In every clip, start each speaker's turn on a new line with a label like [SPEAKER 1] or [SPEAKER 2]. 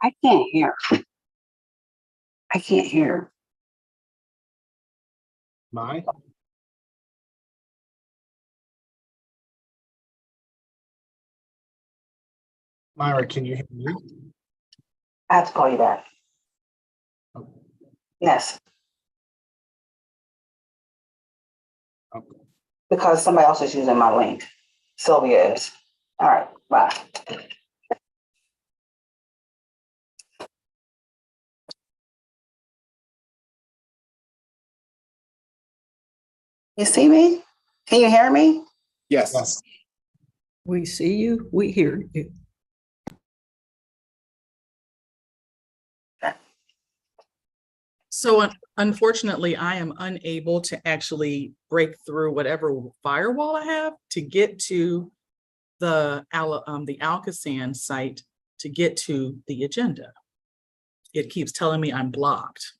[SPEAKER 1] I can't hear. I can't hear.
[SPEAKER 2] My? Myra, can you hear me?
[SPEAKER 1] I have to call you back.
[SPEAKER 2] Oh.
[SPEAKER 1] Yes,
[SPEAKER 2] Okay.
[SPEAKER 1] because somebody else is using my link. Sylvia is. All right, bye. You see me? Can you hear me?
[SPEAKER 2] Yes.
[SPEAKER 3] We see you, we hear you.
[SPEAKER 4] So unfortunately, I am unable to actually break through whatever firewall I have to get to the ALCOSAN site to get to the agenda. It keeps telling me I'm blocked.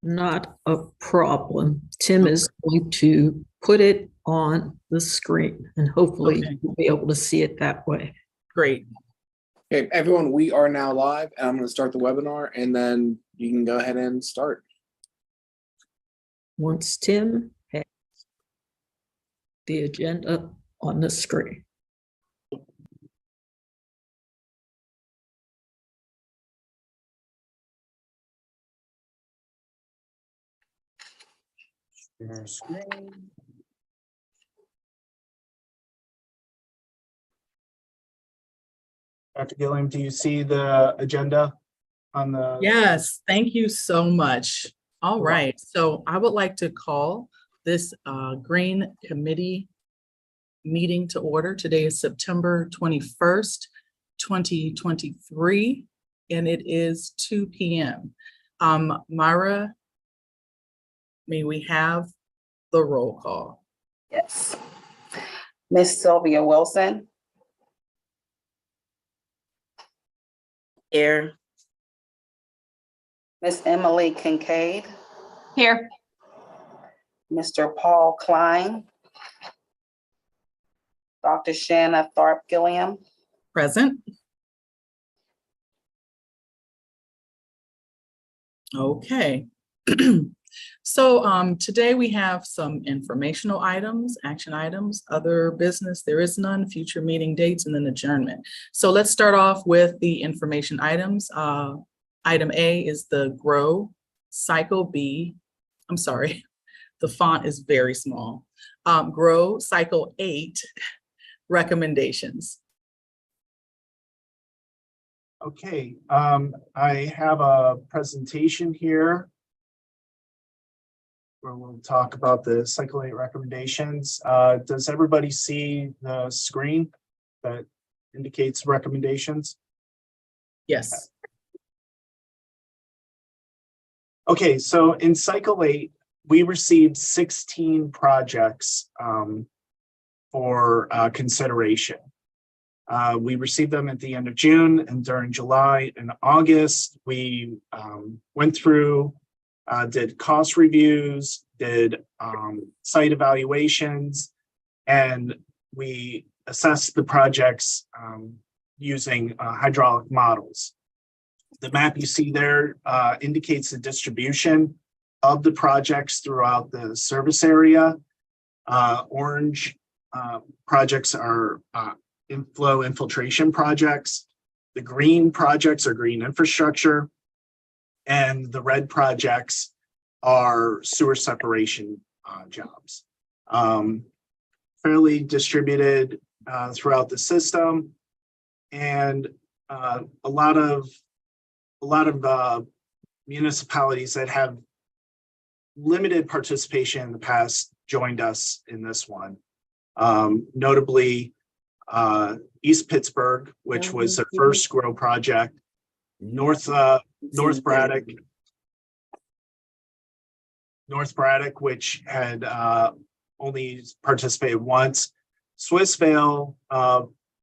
[SPEAKER 3] Not a problem. Tim is going to put it on the screen and hopefully
[SPEAKER 4] Okay.
[SPEAKER 3] you'll be able to see it that way.
[SPEAKER 4] Great.
[SPEAKER 5] Okay, everyone, we are now live, and I'm going to start the webinar, and then you can go ahead and start.
[SPEAKER 3] Once Tim has the agenda on the screen.
[SPEAKER 2] Share screen. Dr. Gilliam, do you see the agenda on the?
[SPEAKER 4] Yes, thank you so much. All right, so I would like to call this Green Committee meeting to order. Today is September 21st, 2023, and it is 2 p.m. Myra, may we have the roll call?
[SPEAKER 1] Yes. Miss Sylvia Wilson. Here. Miss Emily Kincaid.
[SPEAKER 6] Here.
[SPEAKER 1] Mr. Paul Klein. Dr. Shanna Tharp Gilliam.
[SPEAKER 4] Present. Okay. So today we have some informational items, action items, other business. There is none, future meeting dates, and then adjournment. So let's start off with the information items. Item A is the GROW Cycle B. I'm sorry, the font is very small. GROW Cycle 8 recommendations.
[SPEAKER 2] Okay, I have a presentation here where we'll talk about the Cycle 8 recommendations. Does everybody see the screen that indicates recommendations?
[SPEAKER 4] Yes.
[SPEAKER 2] Okay, so in Cycle 8, we received 16 projects for consideration. We received them at the end of June, and during July and August, we went through, did cost reviews, did site evaluations, and we assessed the projects using hydraulic models. The map you see there indicates the distribution of the projects throughout the service area. Orange projects are inflow infiltration projects. The green projects are green infrastructure. And the red projects are sewer separation jobs. Fairly distributed throughout the system. And a lot of municipalities that have limited participation in the past joined us in this one. Notably, East Pittsburgh, which was the first GROW project, North Braddock, which had only participated once, Swissvale,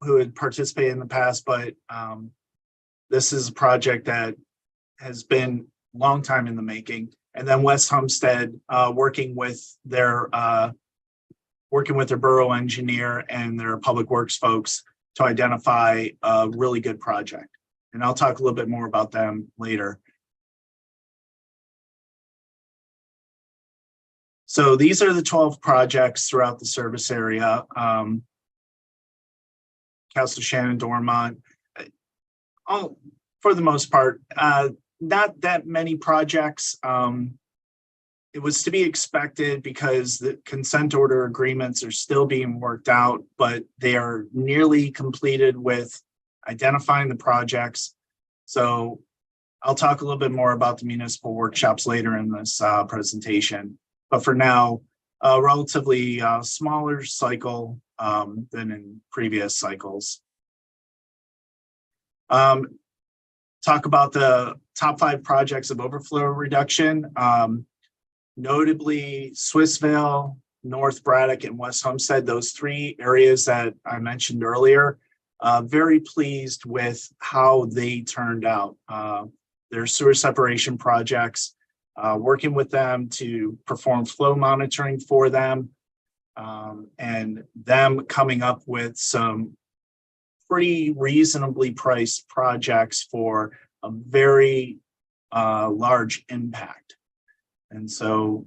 [SPEAKER 2] who had participated in the past, but this is a project that has been a long time in the making. And then West Homestead, working with their borough engineer and their public works folks to identify a really good project. And I'll talk a little bit more about them later. So these are the 12 projects throughout the service area. Castle Shannon, Dormont, for the most part, not that many projects. It was to be expected because the consent order agreements are still being worked out, but they are nearly completed with identifying the projects. So I'll talk a little bit more about the municipal workshops later in this presentation. But for now, a relatively smaller cycle than in previous cycles. Talk about the top 5 projects of overflow reduction. Notably, Swissvale, North Braddock, and West Homestead, those 3 areas that I mentioned earlier. Very pleased with how they turned out. Their sewer separation projects, working with them to perform flow monitoring for them, and them coming up with some pretty reasonably priced projects for a very large impact. And so,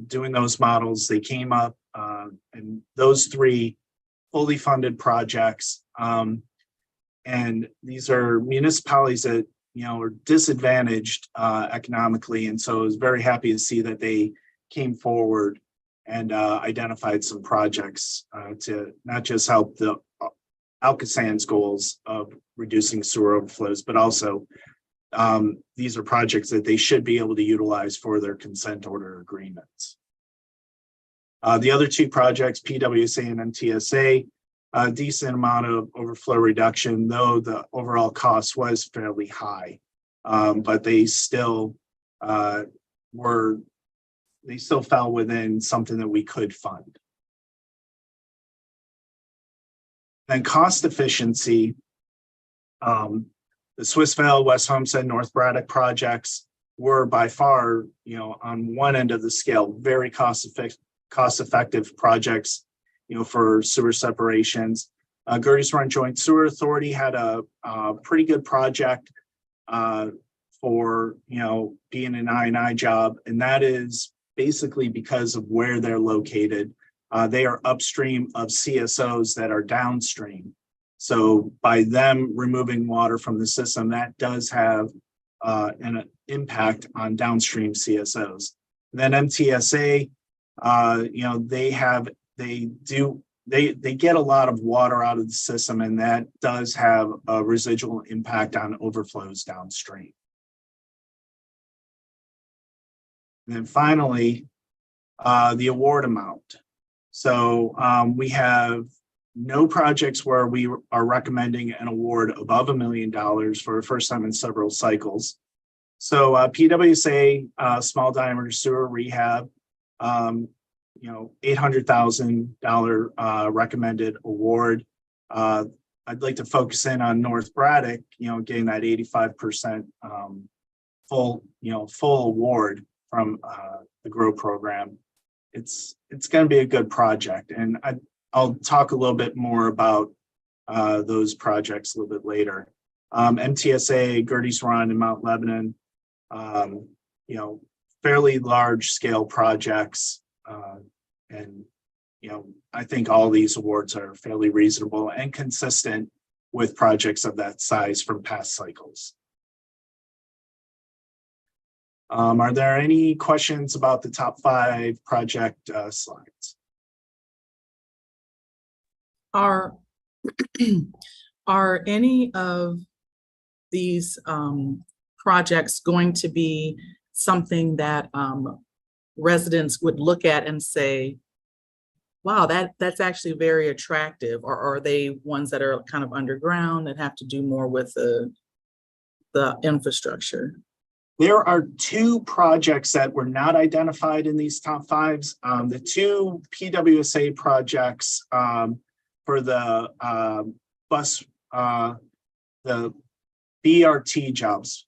[SPEAKER 2] doing those models, they came up, and those 3 fully funded projects. And these are municipalities that, are disadvantaged economically. And so I was very happy to see that they came forward and identified some projects to not just help the ALCOSAN's goals of reducing sewer overflows, but also these are projects that they should be able to utilize for their consent order agreements. The other 2 projects, PWSA and MTSA, a decent amount of overflow reduction, though the overall cost was fairly high, but they still fell within something that we could fund. Then cost efficiency, the Swissvale, West Homestead, North Braddock projects were by far, on one end of the scale, very cost-effective projects, for sewer separations. Gertie's Run Joint Sewer Authority had a pretty good project for, being an I&I job, and that is basically because of where they're located. They are upstream of CSOs that are downstream. So by them removing water from the system, that does have an impact on downstream CSOs. Then MTSA, they get a lot of water out of the system, and that does have a residual impact on overflows downstream. And then finally, the award amount. So we have no projects where we are recommending an award above $1 million for the first time in several cycles. So PWSA, small diameter sewer rehab, $800,000 recommended award. I'd like to focus in on North Braddock, getting that 85% full award from the GROW program. It's going to be a good project, and I'll talk a little bit more about those projects a little bit later. MTSA, Gertie's Run, and Mount Lebanon, fairly large scale projects. And I think all these awards are fairly reasonable and consistent with projects of that size from past cycles. Are there any questions about the top 5 project slides?
[SPEAKER 4] Are any of these projects going to be something that residents would look at and say, wow, that's actually very attractive? Or are they ones that are kind of underground that have to do more with the infrastructure?
[SPEAKER 2] There are 2 projects that were not identified in these top 5s. The 2 PWSA projects for the the BRT jobs,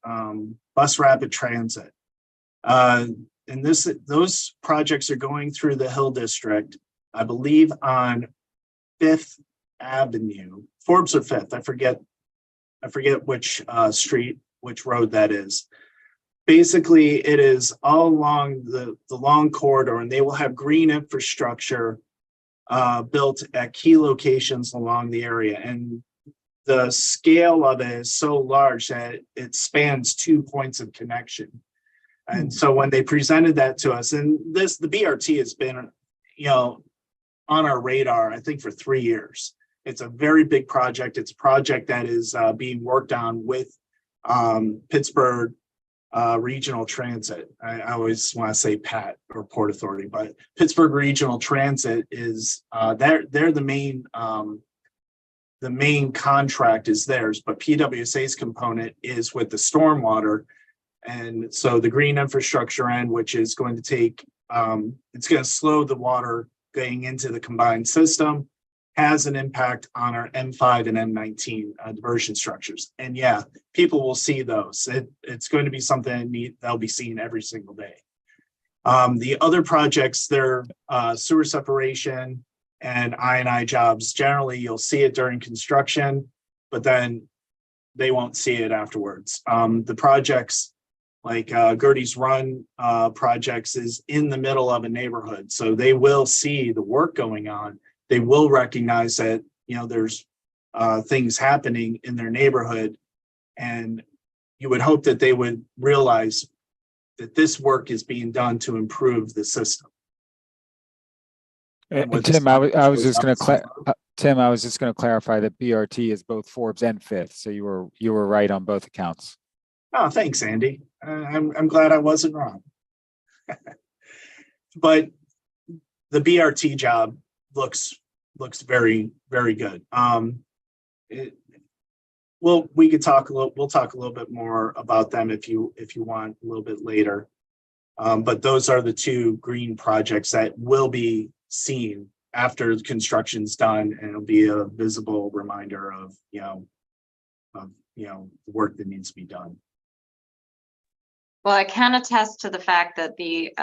[SPEAKER 2] bus rapid transit. And those projects are going through the Hill District, I believe on 5th Avenue, Forbes or Fifth, I forget which street, which road that is. Basically, it is all along the long corridor, and they will have green infrastructure built at key locations along the area. And the scale of it is so large that it spans 2 points of connection. And so when they presented that to us, and the BRT has been, on our radar, I think for 3 years. It's a very big project. It's a project that is being worked on with Pittsburgh Regional Transit. I always want to say PAT or Port Authority, but Pittsburgh Regional Transit is they're the main contract is theirs, but PWSA's component is with the stormwater. And so the green infrastructure end, which is going to take, it's going to slow the water going into the combined system, has an impact on our M5 and M19 diversion structures. And yeah, people will see those. It's going to be something they'll be seeing every single day. The other projects, they're sewer separation and I&I jobs. Generally, you'll see it during construction, but then they won't see it afterwards. The projects like Gertie's Run projects is in the middle of a neighborhood. So they will see the work going on. They will recognize that, there's things happening in their neighborhood. And you would hope that they would realize that this work is being done to improve the system.
[SPEAKER 6] And Tim, I was just going to clarify that BRT is both Forbes and Fifth. So you were right on both accounts.
[SPEAKER 2] Oh, thanks, Andy. I'm glad I wasn't wrong. But the BRT job looks very, very good. We'll talk a little bit more about them if you want a little bit later. But those are the two green projects that will be seen after the construction's done, and it'll be a visible reminder of the work that needs to be done.
[SPEAKER 7] Well, I can attest to the fact that the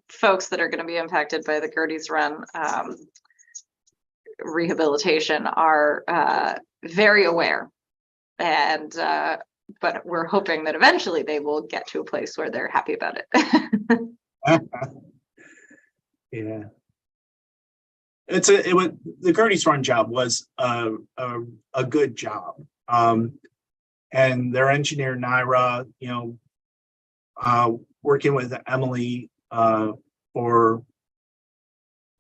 [SPEAKER 7] folks that are going to be impacted by the Gertie's Run rehabilitation are very aware, and but we're hoping that eventually they will get to a place where they're happy about it.
[SPEAKER 2] Yeah, the Gertie's Run job was a good job, and their engineer Naira, working with Emily for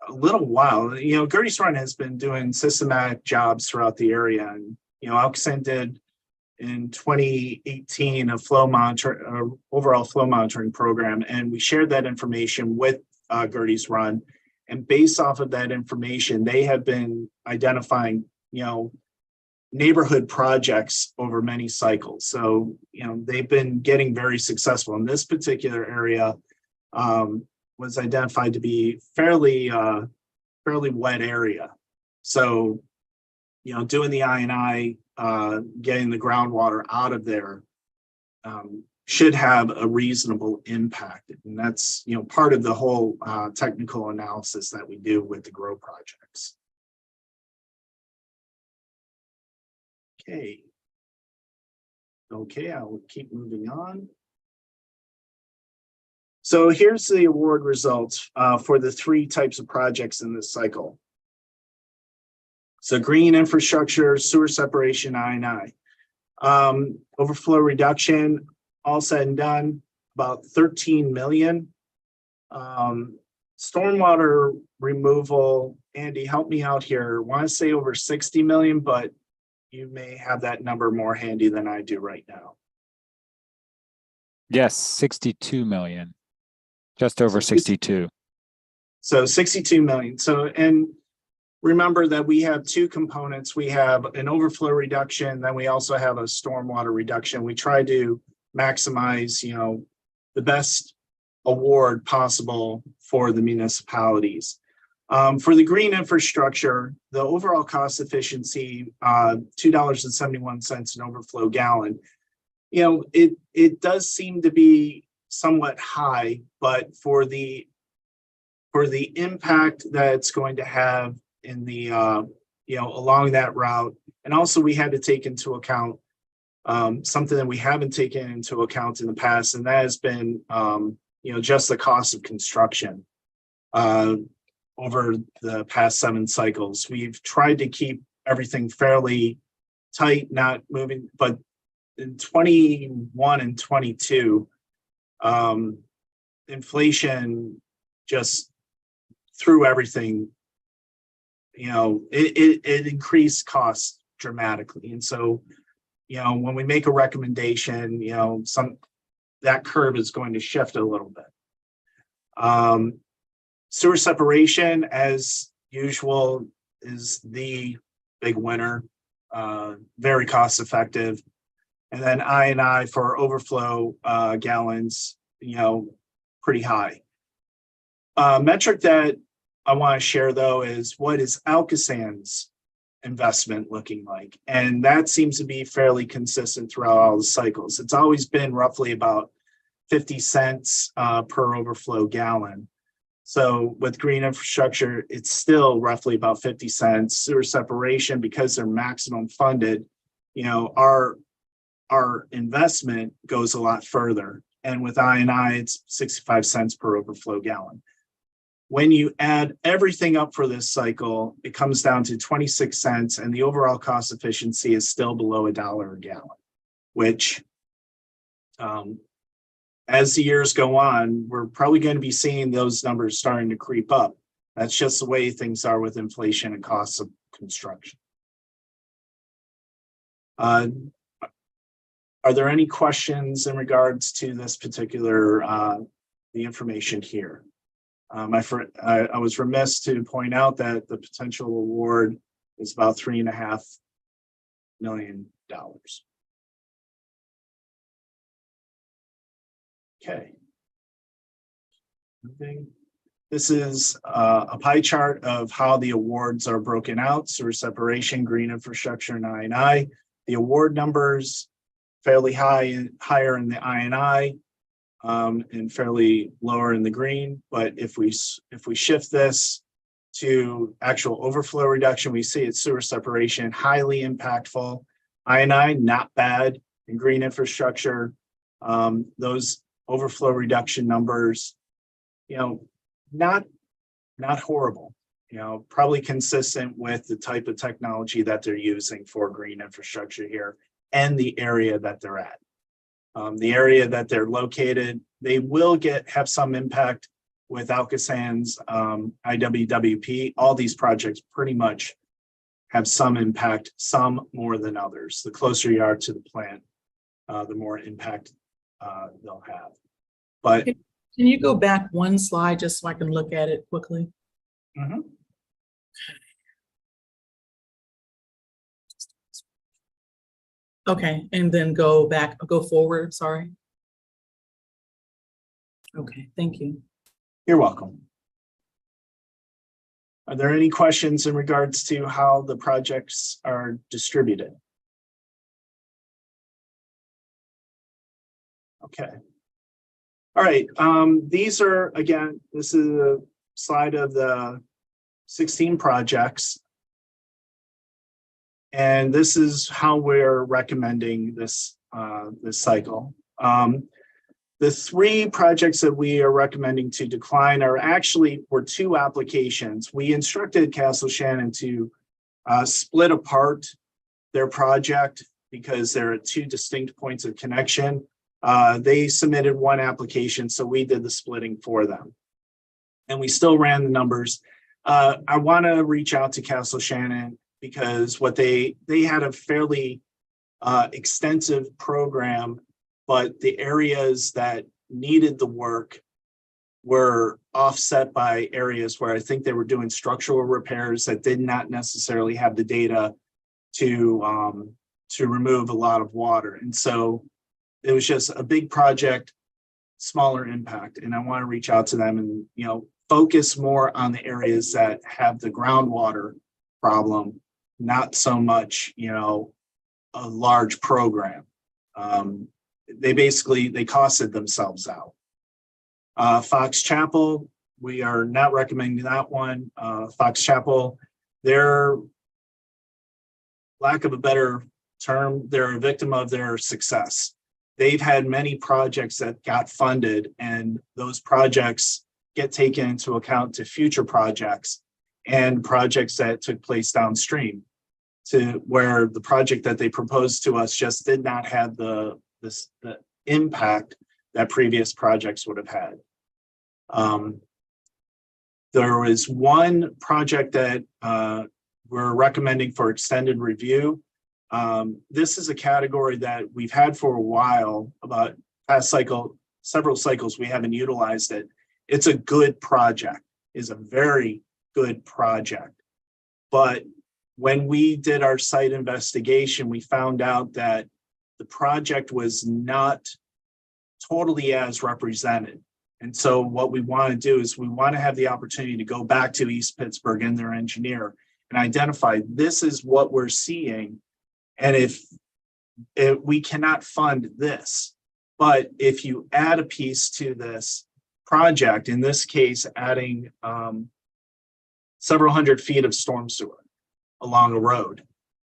[SPEAKER 2] a little while. Gertie's Run has been doing systematic jobs throughout the area, and ALCOSAN did in 2018 a overall flow monitoring program, and we shared that information with Gertie's Run. And based off of that information, they have been identifying, neighborhood projects over many cycles. So, they've been getting very successful in this particular area. Was identified to be fairly wet area. So, doing the I&I, getting the groundwater out of there should have a reasonable impact. And that's, part of the whole technical analysis that we do with the GROW projects. Okay, I'll keep moving on. So here's the award results for the 3 types of projects in this cycle. So green infrastructure, sewer separation, I&I. Overflow reduction, all said and done, about 13 million. Stormwater removal, Andy, help me out here. I want to say over 60 million, but you may have that number more handy than I do right now.
[SPEAKER 6] Yes, 62 million. Just over 62.
[SPEAKER 2] So 62 million. So, and remember that we have 2 components. We have an overflow reduction, then we also have a stormwater reduction. We try to maximize, the best award possible for the municipalities. For the green infrastructure, the overall cost efficiency, $2.71 an overflow gallon. It does seem to be somewhat high, but for the impact that it's going to have in the along that route. And also we had to take into account something that we haven't taken into account in the past, and that has been, just the cost of construction over the past 7 cycles. We've tried to keep everything fairly tight, not moving, but in 21 and 22, inflation just threw everything, it increased costs dramatically. And so, when we make a recommendation, that curve is going to shift a little bit. Sewer separation, as usual, is the big winner, very cost effective. And then I for overflow gallons, pretty high. Metric that I want to share though is what is ALCOSAN's investment looking like? And that seems to be fairly consistent throughout all the cycles. It's always been roughly about 50 cents per overflow gallon. So with green infrastructure, it's still roughly about 50 cents. Sewer separation, because they're maximum funded, our investment goes a lot further. And with I&I, it's 65 cents per overflow gallon. When you add everything up for this cycle, it comes down to 26 cents, and the overall cost efficiency is still below $1 a gallon, which as the years go on, we're probably going to be seeing those numbers starting to creep up. That's just the way things are with inflation and costs of construction. Are there any questions in regards to this particular, the information here? I was remiss to point out that the potential award is about $3.5 million. Okay. This is a pie chart of how the awards are broken out: sewer separation, green infrastructure, and I&I. The award numbers fairly higher in the I&I. And fairly lower in the green. But if we shift this to actual overflow reduction, we see it's sewer separation, highly impactful. I&I, not bad. In green infrastructure, those overflow reduction numbers, not horrible. Probably consistent with the type of technology that they're using for green infrastructure here and the area that they're at. The area that they're located, they will have some impact with ALCOSAN's IWWP. All these projects pretty much have some impact, some more than others. The closer you are to the plant, the more impact they'll have. But
[SPEAKER 4] Can you go back one slide just so I can look at it quickly?
[SPEAKER 2] Mhm.
[SPEAKER 4] Okay, and then go forward, sorry. Okay, thank you.
[SPEAKER 2] You're welcome. Are there any questions in regards to how the projects are distributed? Okay. All right. These are, again, this is a slide of the 16 projects. And this is how we're recommending this, this cycle. The 3 projects that we are recommending to decline were 2 applications. We instructed Castle Shannon to split apart their project because there are 2 distinct points of connection. They submitted 1 application, so we did the splitting for them. And we still ran the numbers. I want to reach out to Castle Shannon because they had a fairly extensive program, but the areas that needed the work were offset by areas where I think they were doing structural repairs that did not necessarily have the data to remove a lot of water. And so it was just a big project, smaller impact. And I want to reach out to them and, focus more on the areas that have the groundwater problem, not so much, a large program. They costed themselves out. Fox Chapel, we are not recommending that one. Fox Chapel, their lack of a better term, they're a victim of their success. They've had many projects that got funded, and those projects get taken into account to future projects and projects that took place downstream, to where the project that they proposed to us just did not have the impact that previous projects would have had. There was one project that we're recommending for extended review. This is a category that we've had for a while, about past cycle, several cycles, we haven't utilized it. It's a good project, is a very good project. But when we did our site investigation, we found out that the project was not totally as represented. And so what we want to do is we want to have the opportunity to go back to East Pittsburgh and their engineer and identify, this is what we're seeing. And if we cannot fund this, but if you add a piece to this project, in this case, adding several hundred feet of storm sewer along a road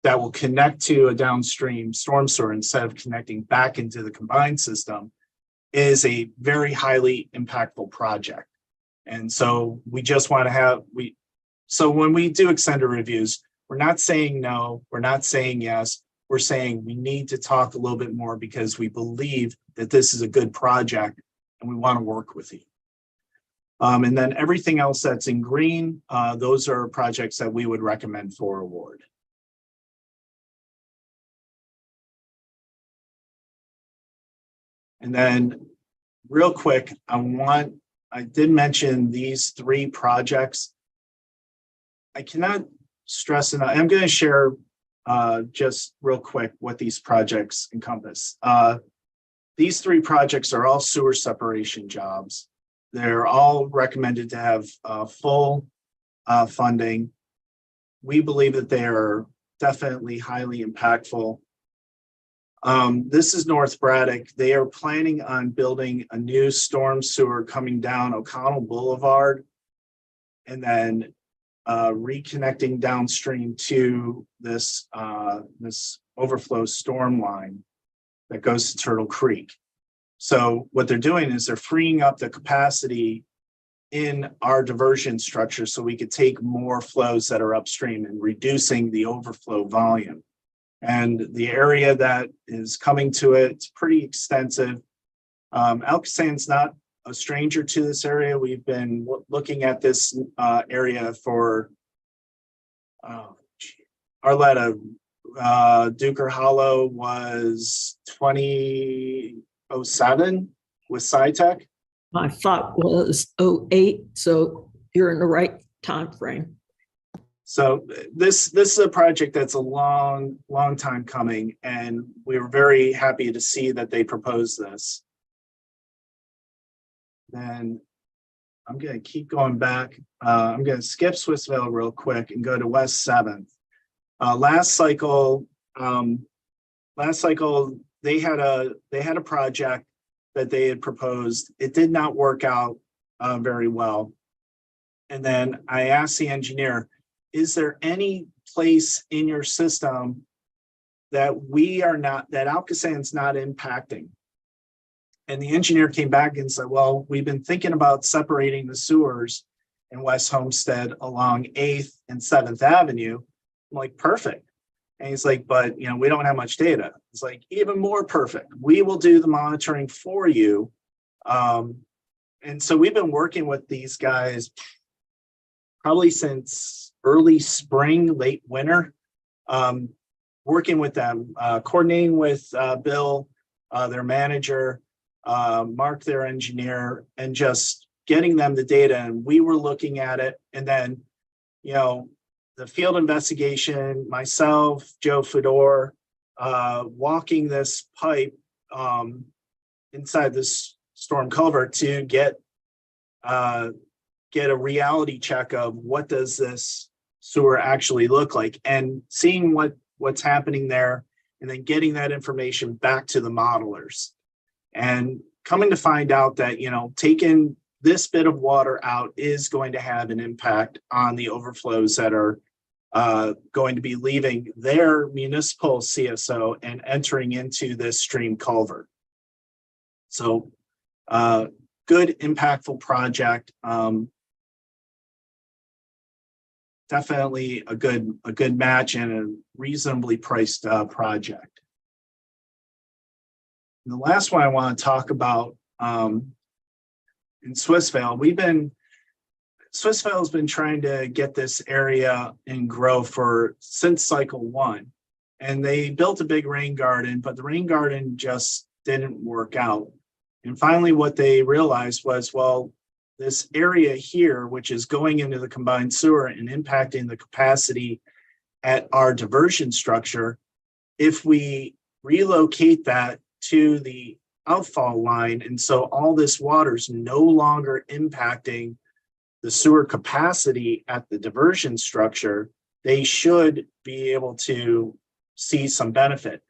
[SPEAKER 2] that will connect to a downstream storm sewer instead of connecting back into the combined system, is a very highly impactful project. And so we just want to have, so when we do extended reviews, we're not saying no, we're not saying yes, we're saying we need to talk a little bit more because we believe that this is a good project and we want to work with you. And then everything else that's in green, those are projects that we would recommend for award. And then real quick, I did mention these 3 projects. I cannot stress enough, I'm going to share just real quick what these projects encompass. These 3 projects are all sewer separation jobs. They're all recommended to have full funding. We believe that they are definitely highly impactful. This is North Braddock. They are planning on building a new storm sewer coming down O'Connell Boulevard and then reconnecting downstream to this overflow storm line that goes to Turtle Creek. So what they're doing is they're freeing up the capacity in our diversion structure so we could take more flows that are upstream and reducing the overflow volume. And the area that is coming to it's pretty extensive. ALCOSAN's not a stranger to this area. We've been looking at this area for Arletta. Duker Hollow was 2007 with SciTech.
[SPEAKER 3] My thought was 08, so you're in the right time frame.
[SPEAKER 2] So this is a project that's a long time coming, and we were very happy to see that they proposed this. Then I'm going to keep going back. I'm going to skip Swissvale real quick and go to West 7th. Last cycle, they had a project that they had proposed. It did not work out very well. And then I asked the engineer, is there any place in your system that that ALCOSAN's not impacting? And the engineer came back and said, well, we've been thinking about separating the sewers in West Homestead along 8th and 7th Avenue. I'm like, perfect. And he's like, but we don't have much data. It's like, even more perfect. We will do the monitoring for you. And so we've been working with these guys probably since early spring, late winter, working with them, coordinating with Bill, their manager, Mark, their engineer, and just getting them the data. And we were looking at it. And then, the field investigation, myself, Joe Fedor, walking this pipe inside this storm culvert to get a reality check of what does this sewer actually look like, and seeing what's happening there, and then getting that information back to the modelers, and coming to find out that taking this bit of water out is going to have an impact on the overflows that are going to be leaving their municipal CSO and entering into this stream culvert. So good, impactful project. Definitely a good match and a reasonably priced project. And the last one I want to talk about in Swissvale, Swissvale has been trying to get this area and grow since cycle 1. And they built a big rain garden, but the rain garden just didn't work out. And finally, what they realized was, well, this area here, which is going into the combined sewer and impacting the capacity at our diversion structure, if we relocate that to the outfall line, and so all this water is no longer impacting the sewer capacity at the diversion structure, they should be able to see some benefit.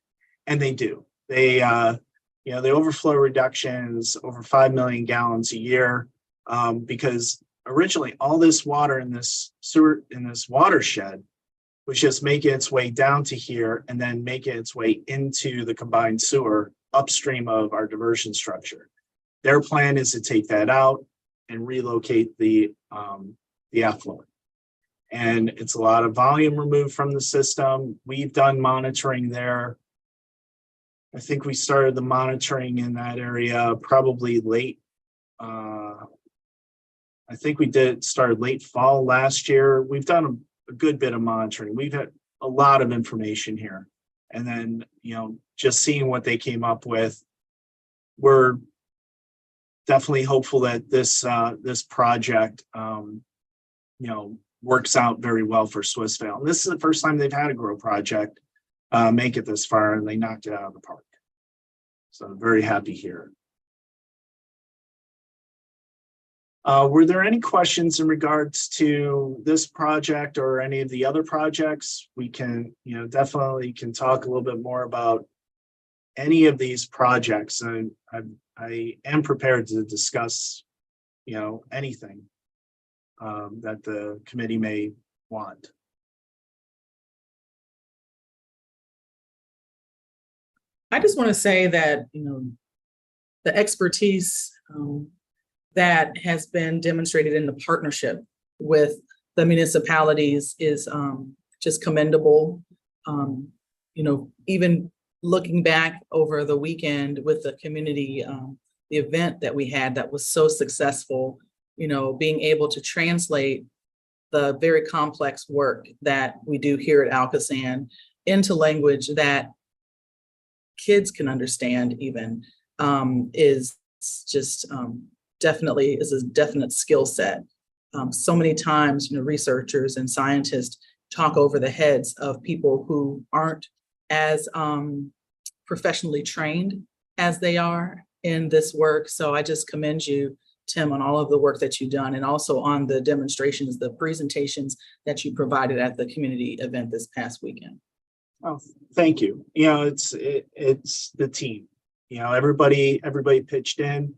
[SPEAKER 2] And they do. They, the overflow reductions over 5 million gallons a year, because originally all this water in this sewer, in this watershed, was just making its way down to here and then making its way into the combined sewer upstream of our diversion structure. Their plan is to take that out and relocate the effluent. And it's a lot of volume removed from the system. We've done monitoring there. I think we started the monitoring in that area probably late. I think we started late fall last year. We've done a good bit of monitoring. We've had a lot of information here. And then, just seeing what they came up with, we're definitely hopeful that this project, works out very well for Swissvale. And this is the first time they've had a grow project make it this far, and they knocked it out of the park. So I'm very happy here. Were there any questions in regards to this project or any of the other projects? We can, definitely can talk a little bit more about any of these projects. And I am prepared to discuss, anything that the committee may want.
[SPEAKER 4] I just want to say that, the expertise that has been demonstrated in the partnership with the municipalities is just commendable. Even looking back over the weekend with the community, the event that we had that was so successful, being able to translate the very complex work that we do here at ALCOSAN into language that kids can understand even is just definitely is a definite skill set. So many times, researchers and scientists talk over the heads of people who aren't as professionally trained as they are in this work. So I just commend you, Tim, on all of the work that you've done, and also on the demonstrations, the presentations that you provided at the community event this past weekend.
[SPEAKER 2] Oh, thank you. It's the team. Everybody pitched in.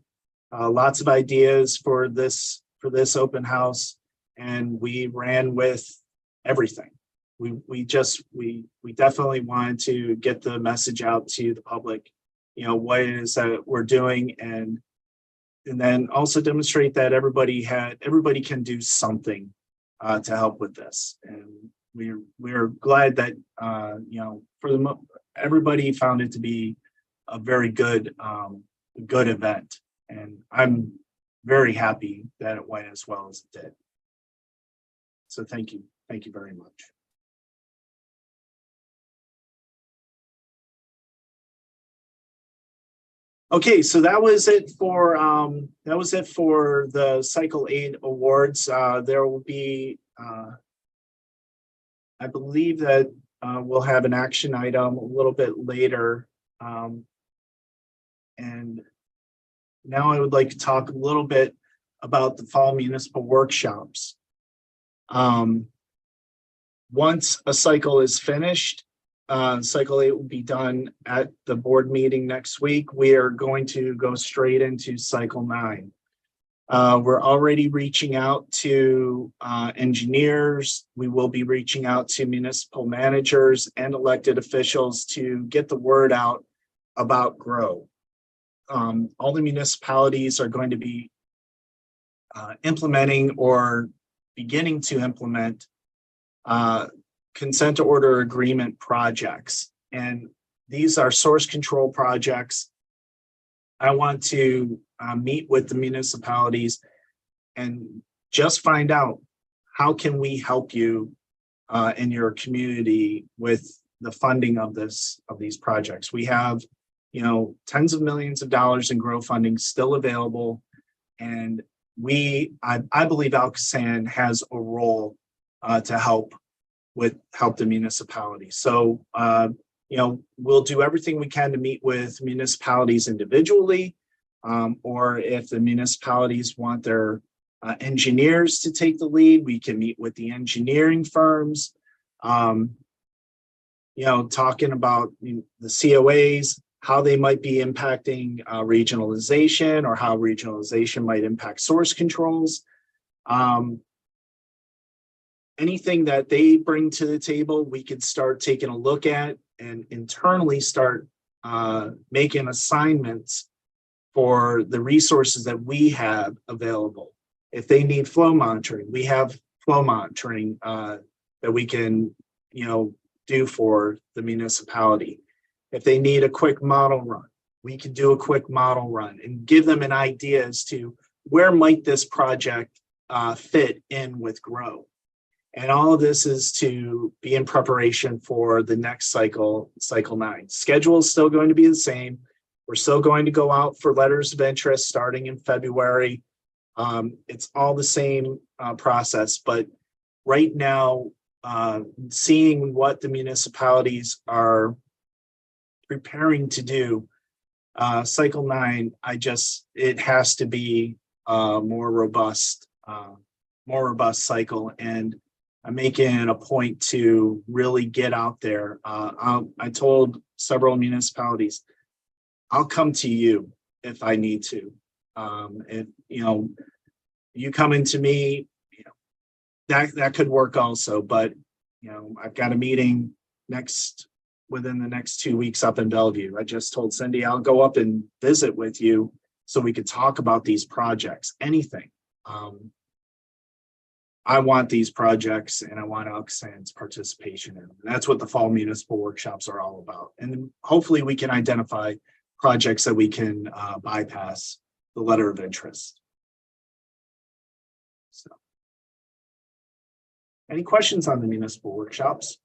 [SPEAKER 2] Lots of ideas for this open house, and we ran with everything. We definitely wanted to get the message out to the public, what it is that we're doing, and then also demonstrate that everybody can do something to help with this. And we're glad that everybody found it to be a very good event. And I'm very happy that it went as well as it did. So thank you. Thank you very much. Okay, so that was it for the Cycle 8 awards. There will be, I believe that we'll have an action item a little bit later. And now I would like to talk a little bit about the fall municipal workshops. Once a cycle is finished, Cycle 8 will be done at the board meeting next week. We are going to go straight into Cycle 9. We're already reaching out to engineers. We will be reaching out to municipal managers and elected officials to get the word out about GROW. All the municipalities are going to be implementing or beginning to implement consent order agreement projects. And these are source control projects. I want to meet with the municipalities and just find out how can we help you in your community with the funding of these projects. We have, you know, tens of millions of dollars in GROW funding still available, and I believe ALCOSAN has a role to help the municipalities. So you know, we'll do everything we can to meet with municipalities individually, or if the municipalities want their engineers to take the lead, we can meet with the engineering firms. You know, talking about the COAs, how they might be impacting regionalization, or how regionalization might impact source controls. Anything that they bring to the table, we could start taking a look at and internally start making assignments for the resources that we have available. If they need flow monitoring, we have flow monitoring that we can, you know, do for the municipality. If they need a quick model run, we can do a quick model run and give them an idea as to where might this project fit in with GROW. And all of this is to be in preparation for the next cycle, cycle 9. Schedule is still going to be the same. We're still going to go out for letters of interest starting in February. It's all the same process, but right now, seeing what the municipalities are preparing to do, cycle 9, it has to be a more robust cycle, and I'm making it a point to really get out there. I told several municipalities, I'll come to you if I need to. If you know, you coming to me, you know, that could work also. But you know, I've got a meeting within the next 2 weeks up in Bellevue. I just told Cindy I'll go up and visit with you so we could talk about these projects. Anything. I want these projects, and I want ALCOSAN's participation in them. That's what the fall municipal workshops are all about. And hopefully we can identify projects that we can bypass the letter of interest. So, any questions on the municipal workshops?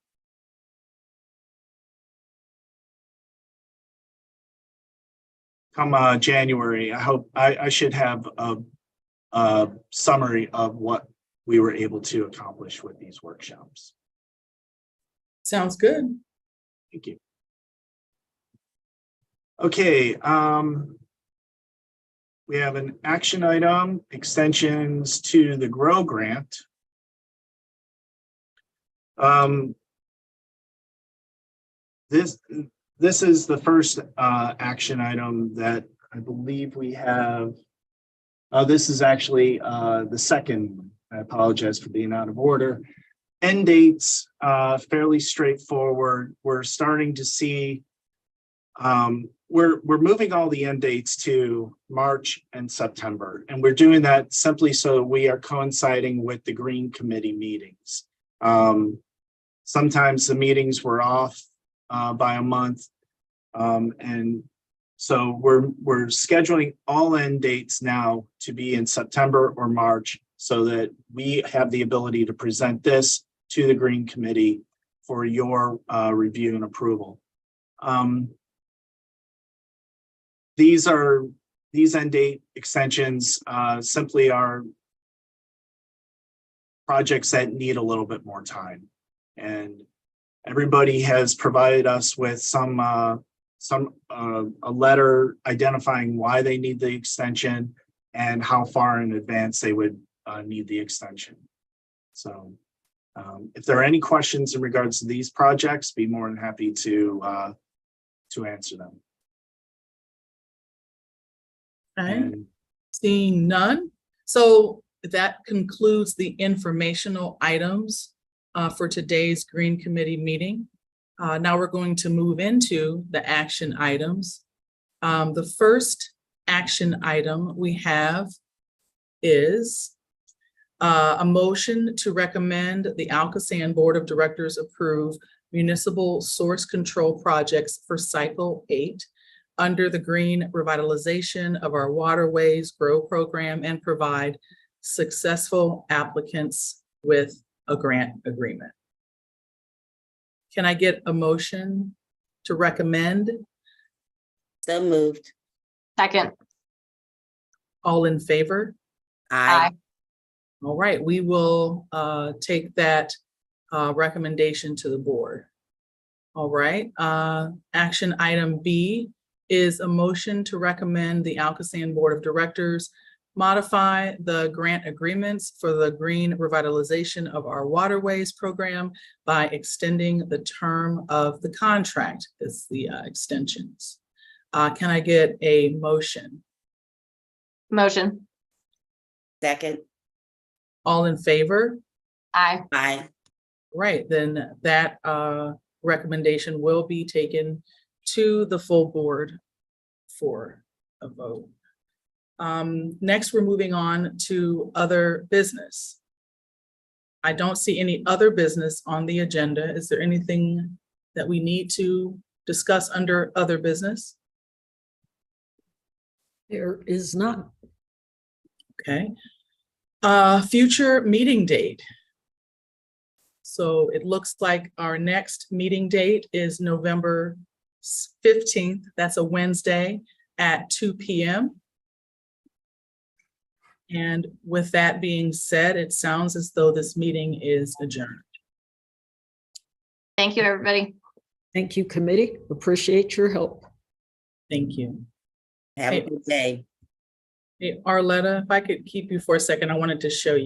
[SPEAKER 2] Come January, I hope I should have a summary of what we were able to accomplish with these workshops.
[SPEAKER 4] Sounds good.
[SPEAKER 2] Thank you. Okay, we have an action item, extensions to the GROW grant. This is the first action item that I believe we have. This is actually the second one. I apologize for being out of order. End dates, fairly straightforward. We're starting to see, we're moving all the end dates to March and September. And we're doing that simply so we are coinciding with the Green Committee meetings. Sometimes the meetings were off by a month. And so we're scheduling all end dates now to be in September or March, so that we have the ability to present this to the Green Committee for your review and approval. These end date extensions simply are projects that need a little bit more time, and everybody has provided us with a letter identifying why they need the extension and how far in advance they would need the extension. So if there are any questions in regards to these projects, be more than happy to answer them.
[SPEAKER 4] Okay.
[SPEAKER 2] And
[SPEAKER 4] Seeing none, So that concludes the informational items for today's Green Committee meeting. Now we're going to move into the action items. The first action item we have is a motion to recommend the ALCOSAN Board of Directors approve municipal source control projects for cycle 8 under the green revitalization of our waterways GROW program and provide successful applicants with a grant agreement. Can I get a motion to recommend?
[SPEAKER 8] So moved.
[SPEAKER 7] Second.
[SPEAKER 4] All in favor?
[SPEAKER 8] Aye.
[SPEAKER 4] All right, we will take that recommendation to the board. All right, action item B is a motion to recommend the ALCOSAN Board of Directors modify the grant agreements for the green revitalization of our waterways program by extending the term of the contract. It's the extensions. Can I get a motion?
[SPEAKER 7] Motion.
[SPEAKER 8] Second.
[SPEAKER 4] All in favor?
[SPEAKER 7] Aye.
[SPEAKER 8] Aye.
[SPEAKER 4] Right, then that recommendation will be taken to the full board for a vote. Next, we're moving on to other business. I don't see any other business on the agenda. Is there anything that we need to discuss under other business?
[SPEAKER 3] There is not.
[SPEAKER 4] Okay. Future meeting date. So it looks like our next meeting date is November 15th. That's a Wednesday at 2 p.m. And with that being said, it sounds as though this meeting is adjourned.
[SPEAKER 7] Thank you, everybody.
[SPEAKER 3] Thank you, committee. Appreciate your help.
[SPEAKER 4] Thank you.
[SPEAKER 8] Have a good day.
[SPEAKER 4] Hey, Arletta, if I could keep you for a second, I wanted to show you